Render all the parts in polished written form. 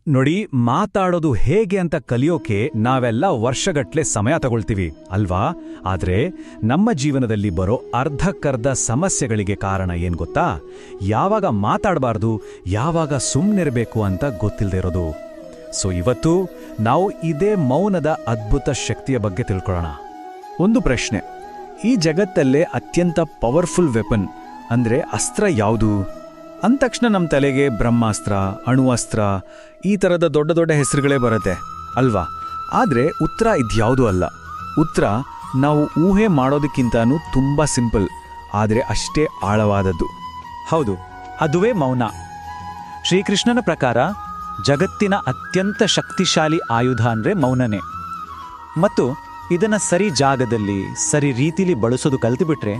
ನೋಡಿ, ಮಾತಾಡೋದು ಹೇಗೆ ಅಂತ ಕಲಿಯೋಕೆ ನಾವೆಲ್ಲ ವರ್ಷಗಟ್ಲೆ ಸಮಯ ತಗೊಳ್ತೀವಿ ಅಲ್ವಾ? ಆದ್ರೆ ನಮ್ಮ ಜೀವನದಲ್ಲಿ ಬರೋ ಅರ್ಧಕ್ಕರ್ಧ ಸಮಸ್ಯೆಗಳಿಗೆ ಕಾರಣ ಏನ್ ಗೊತ್ತಾ? ಯಾವಾಗ ಮಾತಾಡಬಾರ್ದು, ಯಾವಾಗ ಸುಮ್ಮನಿರಬೇಕು ಅಂತ ಗೊತ್ತಿಲ್ಲದೆ ಇರೋದು. ಸೊ ಇವತ್ತು ನಾವು ಇದೇ ಮೌನದ ಅದ್ಭುತ ಶಕ್ತಿಯ ಬಗ್ಗೆ ತಿಳ್ಕೊಳ್ಳೋಣ. ಒಂದು ಪ್ರಶ್ನೆ: ಈ ಜಗತ್ತಲ್ಲೇ ಅತ್ಯಂತ ಪವರ್ಫುಲ್ ವೆಪನ್ ಅಂದ್ರೆ ಅಸ್ತ್ರ ಯಾವುದು ಅಂದ ನಮ್ಮ ತಲೆಗೆ ಬ್ರಹ್ಮಾಸ್ತ್ರ, ಅಣುವಸ್ತ್ರ, ಈ ಥರದ ದೊಡ್ಡ ದೊಡ್ಡ ಹೆಸರುಗಳೇ ಬರುತ್ತೆ ಅಲ್ವಾ? ಆದರೆ ಉತ್ತರ ಇದ್ಯಾವುದೂ ಅಲ್ಲ. ಉತ್ತರ ನಾವು ಊಹೆ ಮಾಡೋದಕ್ಕಿಂತನೂ ತುಂಬ ಸಿಂಪಲ್, ಆದರೆ ಅಷ್ಟೇ ಆಳವಾದದ್ದು. ಹೌದು, ಅದುವೇ ಮೌನ. ಶ್ರೀಕೃಷ್ಣನ ಪ್ರಕಾರ ಜಗತ್ತಿನ ಅತ್ಯಂತ ಶಕ್ತಿಶಾಲಿ ಆಯುಧ ಅಂದರೆ ಮೌನನೇ. ಮತ್ತು ಇದನ್ನು ಸರಿ ಜಾಗದಲ್ಲಿ ಸರಿ ರೀತಿಲಿ ಬಳಸೋದು ಕಲ್ತುಬಿಟ್ರೆ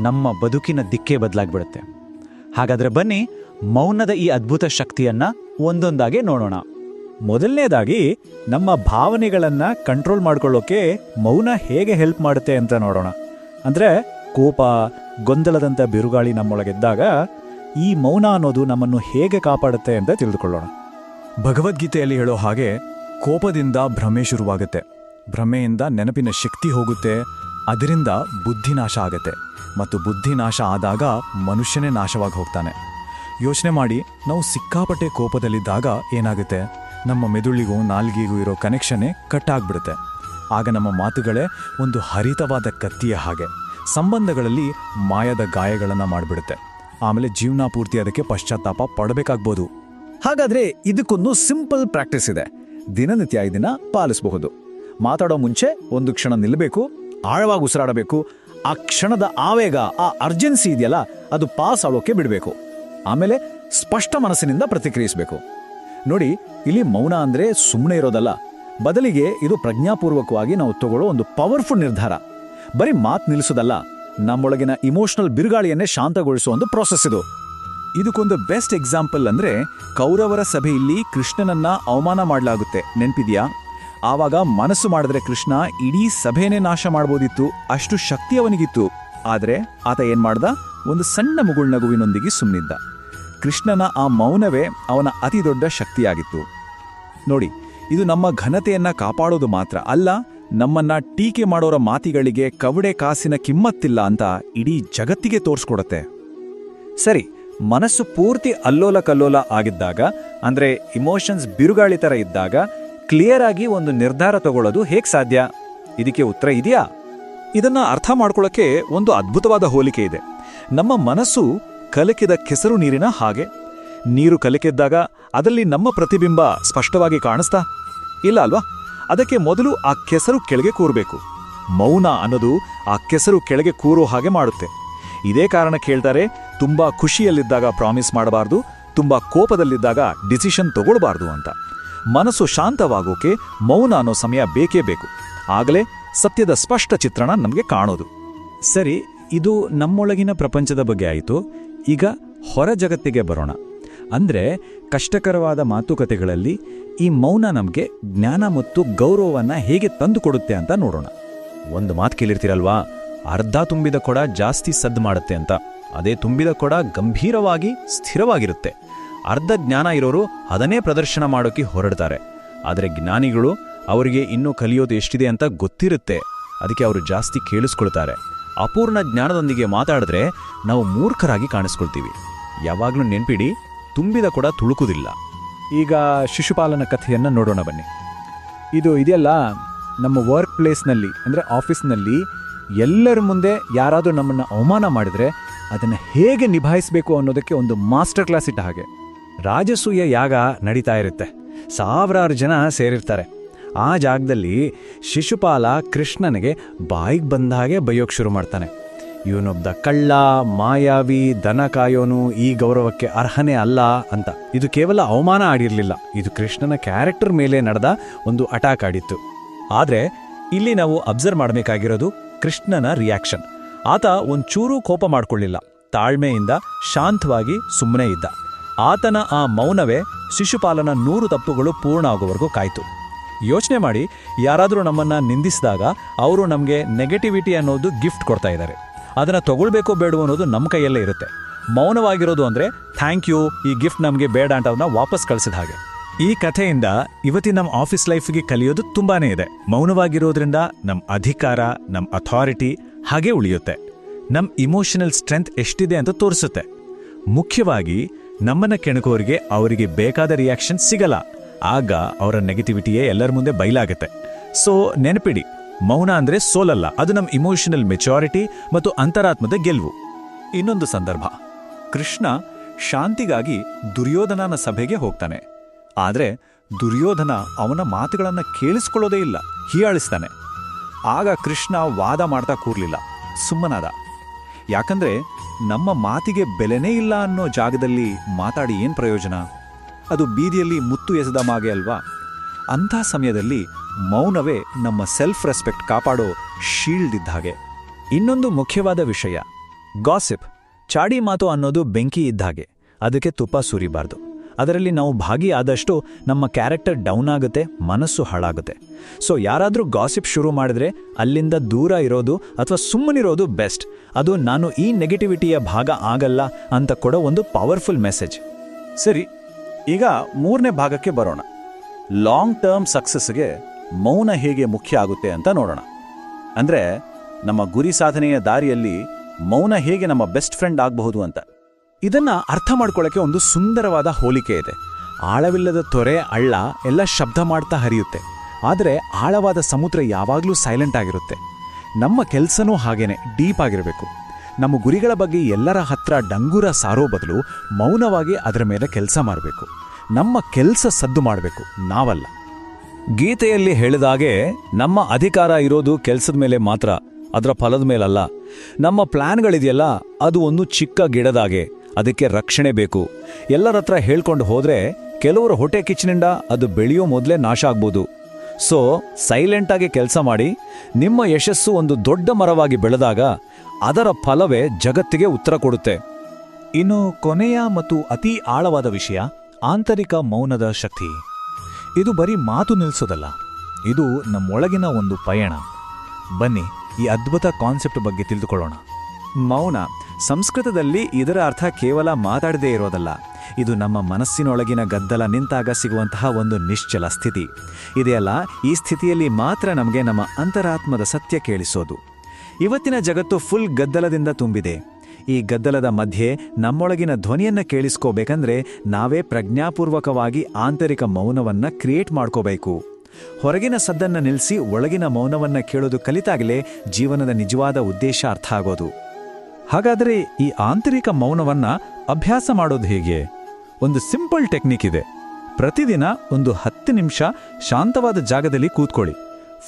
ನಮ್ಮ ಬದುಕಿನ ದಿಕ್ಕೇ ಬದಲಾಗ್ಬಿಡುತ್ತೆ. ಹಾಗಾದರೆ ಬನ್ನಿ, ಮೌನದ ಈ ಅದ್ಭುತ ಶಕ್ತಿಯನ್ನ ಒಂದೊಂದಾಗಿ ನೋಡೋಣ. ಮೊದಲನೇದಾಗಿ ನಮ್ಮ ಭಾವನೆಗಳನ್ನು ಕಂಟ್ರೋಲ್ ಮಾಡ್ಕೊಳ್ಳೋಕೆ ಮೌನ ಹೇಗೆ ಹೆಲ್ಪ್ ಮಾಡುತ್ತೆ ಅಂತ ನೋಡೋಣ. ಅಂದರೆ ಕೋಪ, ಗೊಂದಲದಂಥ ಬಿರುಗಾಳಿ ನಮ್ಮೊಳಗೆದ್ದಾಗ ಈ ಮೌನ ಅನ್ನೋದು ನಮ್ಮನ್ನು ಹೇಗೆ ಕಾಪಾಡುತ್ತೆ ಅಂತ ತಿಳಿದುಕೊಳ್ಳೋಣ. ಭಗವದ್ಗೀತೆಯಲ್ಲಿ ಹೇಳೋ ಹಾಗೆ, ಕೋಪದಿಂದ ಭ್ರಮೆ ಶುರುವಾಗುತ್ತೆ, ಭ್ರಮೆಯಿಂದ ನೆನಪಿನ ಶಕ್ತಿ ಹೋಗುತ್ತೆ, ಅದರಿಂದ ಬುದ್ಧಿನಾಶ ಆಗತ್ತೆ, ಮತ್ತು ಬುದ್ಧಿನಾಶ ಆದಾಗ ಮನುಷ್ಯನೇ ನಾಶವಾಗಿ ಹೋಗ್ತಾನೆ. ಯೋಚನೆ ಮಾಡಿ, ನಾವು ಸಿಕ್ಕಾಪಟ್ಟೆ ಕೋಪದಲ್ಲಿದ್ದಾಗ ಏನಾಗುತ್ತೆ? ನಮ್ಮ ಮೆದುಳಿಗೂ ನಾಲ್ಗಿಗೂ ಇರೋ ಕನೆಕ್ಷನ್ನೇ ಕಟ್ ಆಗ್ಬಿಡುತ್ತೆ. ಆಗ ನಮ್ಮ ಮಾತುಗಳೇ ಒಂದು ಹರಿತವಾದ ಕತ್ತಿಯ ಹಾಗೆ ಸಂಬಂಧಗಳಲ್ಲಿ ಮಾಯದ ಗಾಯಗಳನ್ನು ಮಾಡಿಬಿಡುತ್ತೆ. ಆಮೇಲೆ ಜೀವನ ಪೂರ್ತಿ ಅದಕ್ಕೆ ಪಶ್ಚಾತ್ತಾಪ ಪಡಬೇಕಾಗ್ಬೋದು. ಹಾಗಾದ್ರೆ ಇದಕ್ಕೊಂದು ಸಿಂಪಲ್ ಪ್ರಾಕ್ಟೀಸ್ ಇದೆ, ದಿನನಿತ್ಯ ಇದನ್ನ ಪಾಲಿಸಬಹುದು. ಮಾತಾಡೋ ಮುಂಚೆ ಒಂದು ಕ್ಷಣ ನಿಲ್ಲಬೇಕು, ಆಳವಾಗಿ ಉಸಿರಾಡಬೇಕು. ಆ ಕ್ಷಣದ ಆವೇಗ, ಆ ಅರ್ಜೆನ್ಸಿ ಇದೆಯಲ್ಲ, ಅದು ಪಾಸ್ ಆಳೋಕೆ ಬಿಡಬೇಕು. ಆಮೇಲೆ ಸ್ಪಷ್ಟ ಮನಸ್ಸಿನಿಂದ ಪ್ರತಿಕ್ರಿಯಿಸಬೇಕು. ನೋಡಿ, ಇಲ್ಲಿ ಮೌನ ಅಂದ್ರೆ ಸುಮ್ಮನೆ ಇರೋದಲ್ಲ, ಬದಲಿಗೆ ಇದು ಪ್ರಜ್ಞಾಪೂರ್ವಕವಾಗಿ ನಾವು ತಗೊಳ್ಳೋ ಒಂದು ಪವರ್ಫುಲ್ ನಿರ್ಧಾರ. ಬರೀ ಮಾತು ನಿಲ್ಲಿಸೋದಲ್ಲ, ನಮ್ಮೊಳಗಿನ ಇಮೋಷನಲ್ ಬಿರುಗಾಳಿಯನ್ನೇ ಶಾಂತಗೊಳಿಸೋ ಒಂದು ಪ್ರಾಸೆಸ್ ಇದು. ಇದಕ್ಕೊಂದು ಬೆಸ್ಟ್ ಎಕ್ಸಾಂಪಲ್ ಅಂದ್ರೆ, ಕೌರವರ ಸಭೆಯಲ್ಲಿ ಕೃಷ್ಣನನ್ನ ಅವಮಾನ ಮಾಡಲಾಗುತ್ತೆ, ನೆನ್ಪಿದ್ಯಾ? ಆವಾಗ ಮನಸ್ಸು ಮಾಡಿದ್ರೆ ಕೃಷ್ಣ ಇಡೀ ಸಭೆನೇ ನಾಶ ಮಾಡ್ಬೋದಿತ್ತು, ಅಷ್ಟು ಶಕ್ತಿ ಅವನಿಗಿತ್ತು. ಆದರೆ ಆತ ಏನ್ ಮಾಡ್ದ? ಒಂದು ಸಣ್ಣ ಮುಗುಳ್ನಗುವಿನೊಂದಿಗೆ ಸುಮ್ಮನಿದ್ದ. ಕೃಷ್ಣನ ಆ ಮೌನವೇ ಅವನ ಅತಿ ದೊಡ್ಡ ಶಕ್ತಿಯಾಗಿತ್ತು. ನೋಡಿ, ಇದು ನಮ್ಮ ಘನತೆಯನ್ನ ಕಾಪಾಡೋದು ಮಾತ್ರ ಅಲ್ಲ, ನಮ್ಮನ್ನ ಟೀಕೆ ಮಾಡೋರ ಮಾತಿಗಳಿಗೆ ಕವಡೆ ಕಾಸಿನ ಕಿಮ್ಮತ್ತಿಲ್ಲ ಅಂತ ಇಡೀ ಜಗತ್ತಿಗೆ ತೋರಿಸ್ಕೊಡತ್ತೆ. ಸರಿ, ಮನಸ್ಸು ಪೂರ್ತಿ ಅಲ್ಲೋಲ ಕಲ್ಲೋಲ ಆಗಿದ್ದಾಗ, ಅಂದ್ರೆ ಇಮೋಷನ್ಸ್ ಬಿರುಗಾಳಿ ಥರ ಇದ್ದಾಗ ಕ್ಲಿಯರ್ ಆಗಿ ಒಂದು ನಿರ್ಧಾರ ತಗೊಳ್ಳೋದು ಹೇಗೆ ಸಾಧ್ಯ? ಇದಕ್ಕೆ ಉತ್ತರ ಇದೆಯಾ? ಇದನ್ನ ಅರ್ಥ ಮಾಡ್ಕೊಳ್ಳೋಕೆ ಒಂದು ಅದ್ಭುತವಾದ ಹೋಲಿಕೆ ಇದೆ. ನಮ್ಮ ಮನಸ್ಸು ಕಲಕಿದ ಕೆಸರು ನೀರಿನ ಹಾಗೆ. ನೀರು ಕಲಕಿದ್ದಾಗ ಅದರಲ್ಲಿ ನಮ್ಮ ಪ್ರತಿಬಿಂಬ ಸ್ಪಷ್ಟವಾಗಿ ಕಾಣಿಸ್ತಾ ಇಲ್ಲ ಅಲ್ವಾ? ಅದಕ್ಕೆ ಮೊದಲು ಆ ಕೆಸರು ಕೆಳಗೆ ಕೂರಬೇಕು. ಮೌನ ಅನ್ನೋದು ಆ ಕೆಸರು ಕೆಳಗೆ ಕೂರೋ ಹಾಗೆ ಮಾಡುತ್ತೆ. ಇದೇ ಕಾರಣಕ್ಕೆ ಹೇಳ್ತಾರೆ, ತುಂಬಾ ಖುಷಿಯಲ್ಲಿದ್ದಾಗ ಪ್ರಾಮಿಸ್ ಮಾಡಬಾರ್ದು, ತುಂಬಾ ಕೋಪದಲ್ಲಿದ್ದಾಗ ಡಿಸಿಷನ್ ತಗೊಳ್ಬಾರ್ದು ಅಂತ. ಮನಸ್ಸು ಶಾಂತವಾಗೋಕೆ ಮೌನ ಅನ್ನೋ ಸಮಯ ಬೇಕೇ ಬೇಕು. ಆಗಲೇ ಸತ್ಯದ ಸ್ಪಷ್ಟ ಚಿತ್ರಣ ನಮಗೆ ಕಾಣೋದು. ಸರಿ, ಇದು ನಮ್ಮೊಳಗಿನ ಪ್ರಪಂಚದ ಬಗ್ಗೆ ಆಯಿತು. ಈಗ ಹೊರ ಜಗತ್ತಿಗೆ ಬರೋಣ. ಅಂದರೆ ಕಷ್ಟಕರವಾದ ಮಾತುಕತೆಗಳಲ್ಲಿ ಈ ಮೌನ ನಮಗೆ ಜ್ಞಾನ ಮತ್ತು ಗೌರವವನ್ನು ಹೇಗೆ ತಂದುಕೊಡುತ್ತೆ ಅಂತ ನೋಡೋಣ. ಒಂದು ಮಾತು ಕೇಳಿರ್ತೀರಲ್ವಾ, ಅರ್ಧ ತುಂಬಿದ ಕೊಡ ಜಾಸ್ತಿ ಸದ್ದು ಮಾಡುತ್ತೆ ಅಂತ. ಅದೇ ತುಂಬಿದ ಕೊಡ ಗಂಭೀರವಾಗಿ ಸ್ಥಿರವಾಗಿರುತ್ತೆ. ಅರ್ಧ ಜ್ಞಾನ ಇರೋರು ಅದನ್ನೇ ಪ್ರದರ್ಶನ ಮಾಡೋಕೆ ಹೊರಡ್ತಾರೆ. ಆದರೆ ಜ್ಞಾನಿಗಳು ಅವರಿಗೆ ಇನ್ನೂ ಕಲಿಯೋದು ಎಷ್ಟಿದೆ ಅಂತ ಗೊತ್ತಿರುತ್ತೆ, ಅದಕ್ಕೆ ಅವರು ಜಾಸ್ತಿ ಕೇಳಿಸ್ಕೊಳ್ತಾರೆ. ಅಪೂರ್ಣ ಜ್ಞಾನದೊಂದಿಗೆ ಮಾತಾಡಿದ್ರೆ ನಾವು ಮೂರ್ಖರಾಗಿ ಕಾಣಿಸ್ಕೊಳ್ತೀವಿ. ಯಾವಾಗಲೂ ನೆನ್ಪಿಡಿ, ತುಂಬಿದ ಕೊಡ ತುಳುಕುವುದಿಲ್ಲ. ಈಗ ಶಿಶುಪಾಲನ ಕಥೆಯನ್ನು ನೋಡೋಣ ಬನ್ನಿ. ಇದು ಇದೆಯಲ್ಲ, ನಮ್ಮ ವರ್ಕ್ ಪ್ಲೇಸ್ನಲ್ಲಿ ಅಂದರೆ ಆಫೀಸ್ನಲ್ಲಿ ಎಲ್ಲರ ಮುಂದೆ ಯಾರಾದರೂ ನಮ್ಮನ್ನು ಅವಮಾನ ಮಾಡಿದರೆ ಅದನ್ನು ಹೇಗೆ ನಿಭಾಯಿಸಬೇಕು ಅನ್ನೋದಕ್ಕೆ ಒಂದು ಮಾಸ್ಟರ್ ಕ್ಲಾಸ್ ಇಟ್ಟ ಹಾಗೆ. ರಾಜಸೂಯ ಯಾಗ ನಡೀತಾ ಇರುತ್ತೆ, ಸಾವಿರಾರು ಜನ ಸೇರಿರ್ತಾರೆ. ಆ ಜಾಗದಲ್ಲಿ ಶಿಶುಪಾಲ ಕೃಷ್ಣನಿಗೆ ಬಾಯಿಗೆ ಬಂದ ಹಾಗೆ ಬೈಯೋಕ್ಕೆ ಶುರು ಮಾಡ್ತಾನೆ. ಇವನೊಬ್ಬ ಕಳ್ಳ, ಮಾಯಾವಿ, ದನ ಕಾಯೋನು, ಈ ಗೌರವಕ್ಕೆ ಅರ್ಹನೇ ಅಲ್ಲ ಅಂತ. ಇದು ಕೇವಲ ಅವಮಾನ ಆಡಿರಲಿಲ್ಲ, ಇದು ಕೃಷ್ಣನ ಕ್ಯಾರೆಕ್ಟರ್ ಮೇಲೆ ನಡೆದ ಒಂದು ಅಟ್ಯಾಕ್ ಆಡಿತ್ತು. ಆದರೆ ಇಲ್ಲಿ ನಾವು ಅಬ್ಸರ್ವ್ ಮಾಡಬೇಕಾಗಿರೋದು ಕೃಷ್ಣನ ರಿಯಾಕ್ಷನ್. ಆತ ಒಂಚೂರೂ ಕೋಪ ಮಾಡ್ಕೊಳ್ಳಿಲ್ಲ, ತಾಳ್ಮೆಯಿಂದ ಶಾಂತವಾಗಿ ಸುಮ್ಮನೆ ಇದ್ದ. ಆತನ ಆ ಮೌನವೇ ಶಿಶುಪಾಲನ 100 ತಪ್ಪುಗಳು ಪೂರ್ಣ ಆಗೋವರೆಗೂ ಕಾಯ್ತು. ಯೋಚನೆ ಮಾಡಿ, ಯಾರಾದರೂ ನಮ್ಮನ್ನ ನಿಂದಿಸಿದಾಗ ಅವರು ನಮಗೆ ನೆಗೆಟಿವಿಟಿ ಅನ್ನೋದು ಗಿಫ್ಟ್ ಕೊಡ್ತಾ ಇದ್ದಾರೆ. ಅದನ್ನು ತಗೊಳ್ಬೇಕೋ ಬೇಡವೋ ಅನ್ನೋದು ನಮ್ಮ ಕೈಯಲ್ಲೇ ಇರುತ್ತೆ. ಮೌನವಾಗಿರೋದು ಅಂದರೆ ಥ್ಯಾಂಕ್ ಯು, ಈ ಗಿಫ್ಟ್ ನಮಗೆ ಬೇಡ ಅಂತ ಅದನ್ನ ವಾಪಸ್ ಕಳಿಸಿದ ಹಾಗೆ. ಈ ಕಥೆಯಿಂದ ಇವತ್ತಿನ ನಮ್ಮ ಆಫೀಸ್ ಲೈಫ್ಗೆ ಕಲಿಯೋದು ತುಂಬಾನೇ ಇದೆ. ಮೌನವಾಗಿರೋದ್ರಿಂದ ನಮ್ಮ ಅಧಿಕಾರ, ನಮ್ಮ ಅಥಾರಿಟಿ ಹಾಗೇ ಉಳಿಯುತ್ತೆ. ನಮ್ಮ ಇಮೋಷನಲ್ ಸ್ಟ್ರೆಂತ್ ಎಷ್ಟಿದೆ ಅಂತ ತೋರಿಸುತ್ತೆ. ಮುಖ್ಯವಾಗಿ ನಮ್ಮನ್ನ ಕೆಣಕೋರಿಗೆ ಅವರಿಗೆ ಬೇಕಾದ ರಿಯಾಕ್ಷನ್ ಸಿಗಲ್ಲ. ಆಗ ಅವರ ನೆಗೆಟಿವಿಟಿಯೇ ಎಲ್ಲರ ಮುಂದೆ ಬಯಲಾಗತ್ತೆ. ಸೊ ನೆನಪಿಡಿ, ಮೌನ ಅಂದ್ರೆ ಸೋಲಲ್ಲ, ಅದು ನಮ್ಮ ಇಮೋಷನಲ್ ಮೆಚುರಿಟಿ ಮತ್ತು ಅಂತರಾತ್ಮದ ಗೆಲುವು. ಇನ್ನೊಂದು ಸಂದರ್ಭ, ಕೃಷ್ಣ ಶಾಂತಿಗಾಗಿ ದುರ್ಯೋಧನನ ಸಭೆಗೆ ಹೋಗ್ತಾನೆ. ಆದರೆ ದುರ್ಯೋಧನ ಅವನ ಮಾತುಗಳನ್ನು ಕೇಳಿಸ್ಕೊಳ್ಳೋದೇ ಇಲ್ಲ, ಹೀಯಾಳಿಸ್ತಾನೆ. ಆಗ ಕೃಷ್ಣ ವಾದ ಮಾಡ್ತಾ ಕೂರ್ಲಿಲ್ಲ, ಸುಮ್ಮನಾದ. ಯಾಕಂದ್ರೆ ನಮ್ಮ ಮಾತಿಗೆ ಬೆಲೆನೇ ಇಲ್ಲ ಅನ್ನೋ ಜಾಗದಲ್ಲಿ ಮಾತಾಡಿ ಏನ್ ಪ್ರಯೋಜನ? ಅದು ಬೀದಿಯಲ್ಲಿ ಮುತ್ತು ಎಸೆದ ಮಾಗೆ ಅಲ್ವಾ? ಅಂಥ ಸಮಯದಲ್ಲಿ ಮೌನವೇ ನಮ್ಮ ಸೆಲ್ಫ್ ರೆಸ್ಪೆಕ್ಟ್ ಕಾಪಾಡೋ ಶೀಲ್ಡ್ ಇದ್ದ ಹಾಗೆ. ಇನ್ನೊಂದು ಮುಖ್ಯವಾದ ವಿಷಯ, ಗಾಸಿಪ್, ಚಾಡಿ ಮಾತು ಅನ್ನೋದು ಬೆಂಕಿ ಇದ್ದ ಹಾಗೆ. ಅದಕ್ಕೆ ತುಪ್ಪ ಸುರಿಬಾರ್ದು. ಅದರಲ್ಲಿ ನಾವು ಭಾಗಿಯಾದಷ್ಟು ನಮ್ಮ ಕ್ಯಾರೆಕ್ಟರ್ ಡೌನ್ ಆಗುತ್ತೆ, ಮನಸ್ಸು ಹಾಳಾಗುತ್ತೆ. ಸೊ ಯಾರಾದರೂ ಗಾಸಿಪ್ ಶುರು ಮಾಡಿದ್ರೆ ಅಲ್ಲಿಂದ ದೂರ ಇರೋದು ಅಥವಾ ಸುಮ್ಮನಿರೋದು ಬೆಸ್ಟ್. ಅದು ನಾನು ಈ ನೆಗೆಟಿವಿಟಿಯ ಭಾಗ ಆಗಲ್ಲ ಅಂತ ಕೊಡೋ ಒಂದು ಪವರ್ಫುಲ್ ಮೆಸೇಜ್. ಸರಿ, ಈಗ 3ನೇ ಭಾಗಕ್ಕೆ ಬರೋಣ. ಲಾಂಗ್ ಟರ್ಮ್ ಸಕ್ಸಸ್ಗೆ ಮೌನ ಹೇಗೆ ಮುಖ್ಯ ಆಗುತ್ತೆ ಅಂತ ನೋಡೋಣ. ಅಂದರೆ ನಮ್ಮ ಗುರಿ ಸಾಧನೆಯ ದಾರಿಯಲ್ಲಿ ಮೌನ ಹೇಗೆ ನಮ್ಮ ಬೆಸ್ಟ್ ಫ್ರೆಂಡ್ ಆಗಬಹುದು ಅಂತ. ಇದನ್ನ ಅರ್ಥ ಮಾಡ್ಕೊಳ್ಳೋಕ್ಕೆ ಒಂದು ಸುಂದರವಾದ ಹೋಲಿಕೆ ಇದೆ. ಆಳವಿಲ್ಲದ ತೊರೆ, ಹಳ್ಳ ಎಲ್ಲ ಶಬ್ದ ಮಾಡ್ತಾ ಹರಿಯುತ್ತೆ, ಆದರೆ ಆಳವಾದ ಸಮುದ್ರ ಯಾವಾಗಲೂ ಸೈಲೆಂಟ್ ಆಗಿರುತ್ತೆ. ನಮ್ಮ ಕೆಲಸನೂ ಹಾಗೇನೆ ಡೀಪ್ ಆಗಿರಬೇಕು. ನಮ್ಮ ಗುರಿಗಳ ಬಗ್ಗೆ ಎಲ್ಲರ ಹತ್ರ ಡಂಗೂರ ಸಾರೋ ಬದಲು ಮೌನವಾಗಿ ಅದರ ಮೇಲೆ ಕೆಲಸ ಮಾಡಬೇಕು. ನಮ್ಮ ಕೆಲಸ ಸದ್ದು ಮಾಡಬೇಕು, ನಾವಲ್ಲ. ಗೀತೆಯಲ್ಲಿ ಹೇಳಿದಾಗೆ ನಮ್ಮ ಅಧಿಕಾರ ಇರೋದು ಕೆಲಸದ ಮೇಲೆ ಮಾತ್ರ, ಅದರ ಫಲದ ಮೇಲಲ್ಲ. ನಮ್ಮ ಪ್ಲಾನ್ಗಳಿದೆಯಲ್ಲ, ಅದು ಒಂದು ಚಿಕ್ಕ ಗಿಡದಾಗೆ, ಅದಕ್ಕೆ ರಕ್ಷಣೆ ಬೇಕು. ಎಲ್ಲರ ಹತ್ರ ಹೇಳ್ಕೊಂಡು ಹೋದ್ರೆ ಕೆಲವರು ಹೊಟ್ಟೆ ಕಿಚ್ಚಿನಿಂದ ಅದು ಬೆಳೆಯೋ ಮೊದಲೇ ನಾಶ ಆಗ್ಬೋದು. ಸೊ ಸೈಲೆಂಟಾಗಿ ಕೆಲಸ ಮಾಡಿ. ನಿಮ್ಮ ಯಶಸ್ಸು ಒಂದು ದೊಡ್ಡ ಮರವಾಗಿ ಬೆಳೆದಾಗ ಅದರ ಫಲವೇ ಜಗತ್ತಿಗೆ ಉತ್ತರ ಕೊಡುತ್ತೆ. ಇನ್ನು ಕೊನೆಯ ಮತ್ತು ಅತಿ ಆಳವಾದ ವಿಷಯ, ಆಂತರಿಕ ಮೌನದ ಶಕ್ತಿ. ಇದು ಬರೀ ಮಾತು ನಿಲ್ಲಿಸೋದಲ್ಲ, ಇದು ನಮ್ಮೊಳಗಿನ ಒಂದು ಪಯಣ. ಬನ್ನಿ ಈ ಅದ್ಭುತ ಕಾನ್ಸೆಪ್ಟ್ ಬಗ್ಗೆ ತಿಳಿದುಕೊಳ್ಳೋಣ. ಮೌನ ಸಂಸ್ಕೃತದಲ್ಲಿ ಇದರ ಅರ್ಥ ಕೇವಲ ಮಾತಾಡದೇ ಇರೋದಲ್ಲ. ಇದು ನಮ್ಮ ಮನಸ್ಸಿನೊಳಗಿನ ಗದ್ದಲ ನಿಂತಾಗ ಸಿಗುವಂತಹ ಒಂದು ನಿಶ್ಚಲ ಸ್ಥಿತಿ ಇದೆಯಲ್ಲ, ಈ ಸ್ಥಿತಿಯಲ್ಲಿ ಮಾತ್ರ ನಮಗೆ ನಮ್ಮ ಅಂತರಾತ್ಮದ ಸತ್ಯ ಕೇಳಿಸೋದು. ಇವತ್ತಿನ ಜಗತ್ತು ಫುಲ್ ಗದ್ದಲದಿಂದ ತುಂಬಿದೆ. ಈ ಗದ್ದಲದ ಮಧ್ಯೆ ನಮ್ಮೊಳಗಿನ ಧ್ವನಿಯನ್ನ ಕೇಳಿಸ್ಕೋಬೇಕಂದ್ರೆ ನಾವೇ ಪ್ರಜ್ಞಾಪೂರ್ವಕವಾಗಿ ಆಂತರಿಕ ಮೌನವನ್ನ ಕ್ರಿಯೇಟ್ ಮಾಡ್ಕೋಬೇಕು. ಹೊರಗಿನ ಸದ್ದನ್ನ ನಿಲ್ಲಿಸಿ ಒಳಗಿನ ಮೌನವನ್ನ ಕೇಳೋದು ಕಲಿತಾಗಲೇ ಜೀವನದ ನಿಜವಾದ ಉದ್ದೇಶ ಅರ್ಥ ಆಗೋದು. ಹಾಗಾದರೆ ಈ ಆಂತರಿಕ ಮೌನವನ್ನ ಅಭ್ಯಾಸ ಮಾಡೋದು ಹೇಗೆ? ಒಂದು ಸಿಂಪಲ್ ಟೆಕ್ನಿಕ್ ಇದೆ. ಪ್ರತಿದಿನ ಒಂದು 10 ನಿಮಿಷ ಶಾಂತವಾದ ಜಾಗದಲ್ಲಿ ಕೂತ್ಕೊಳ್ಳಿ.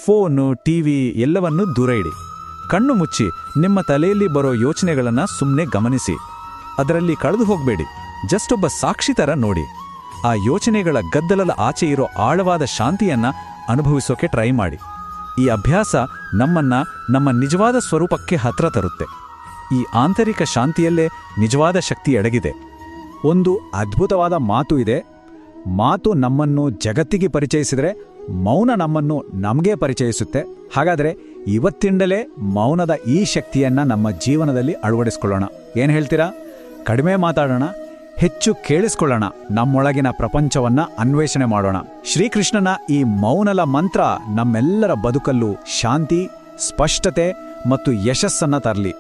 ಫೋನು, ಟಿವಿ ಎಲ್ಲವನ್ನೂ ದೂರ ಇಡಿ. ಕಣ್ಣು ಮುಚ್ಚಿ ನಿಮ್ಮ ತಲೆಯಲ್ಲಿ ಬರೋ ಯೋಚನೆಗಳನ್ನು ಸುಮ್ಮನೆ ಗಮನಿಸಿ. ಅದರಲ್ಲಿ ಕಳೆದು ಹೋಗಬೇಡಿ. ಜಸ್ಟ್ ಒಬ್ಬ ಸಾಕ್ಷಿ ಥರ ನೋಡಿ. ಆ ಯೋಚನೆಗಳ ಗದ್ದಲದ ಆಚೆ ಇರೋ ಆಳವಾದ ಶಾಂತಿಯನ್ನ ಅನುಭವಿಸೋಕೆ ಟ್ರೈ ಮಾಡಿ. ಈ ಅಭ್ಯಾಸ ನಮ್ಮನ್ನ ನಮ್ಮ ನಿಜವಾದ ಸ್ವರೂಪಕ್ಕೆ ಹತ್ರ ತರುತ್ತೆ. ಈ ಆಂತರಿಕ ಶಾಂತಿಯಲ್ಲೇ ನಿಜವಾದ ಶಕ್ತಿ ಅಡಗಿದೆ. ಒಂದು ಅದ್ಭುತವಾದ ಮಾತು ಇದೆ, ಮಾತು ನಮ್ಮನ್ನು ಜಗತ್ತಿಗೆ ಪರಿಚಯಿಸಿದರೆ ಮೌನ ನಮ್ಮನ್ನು ನಮಗೆ ಪರಿಚಯಿಸುತ್ತೆ. ಹಾಗಾದರೆ ಇವತ್ತಿಂದಲೇ ಮೌನದ ಈ ಶಕ್ತಿಯನ್ನ ನಮ್ಮ ಜೀವನದಲ್ಲಿ ಅಳವಡಿಸ್ಕೊಳ್ಳೋಣ. ಏನು ಹೇಳ್ತೀರಾ? ಕಡಿಮೆ ಮಾತಾಡೋಣ, ಹೆಚ್ಚು ಕೇಳಿಸ್ಕೊಳ್ಳೋಣ, ನಮ್ಮೊಳಗಿನ ಪ್ರಪಂಚವನ್ನ ಅನ್ವೇಷಣೆ ಮಾಡೋಣ. ಶ್ರೀಕೃಷ್ಣನ ಈ ಮೌನದ ಮಂತ್ರ ನಮ್ಮೆಲ್ಲರ ಬದುಕಲ್ಲೂ ಶಾಂತಿ, ಸ್ಪಷ್ಟತೆ ಮತ್ತು ಯಶಸ್ಸನ್ನ ತರಲಿ.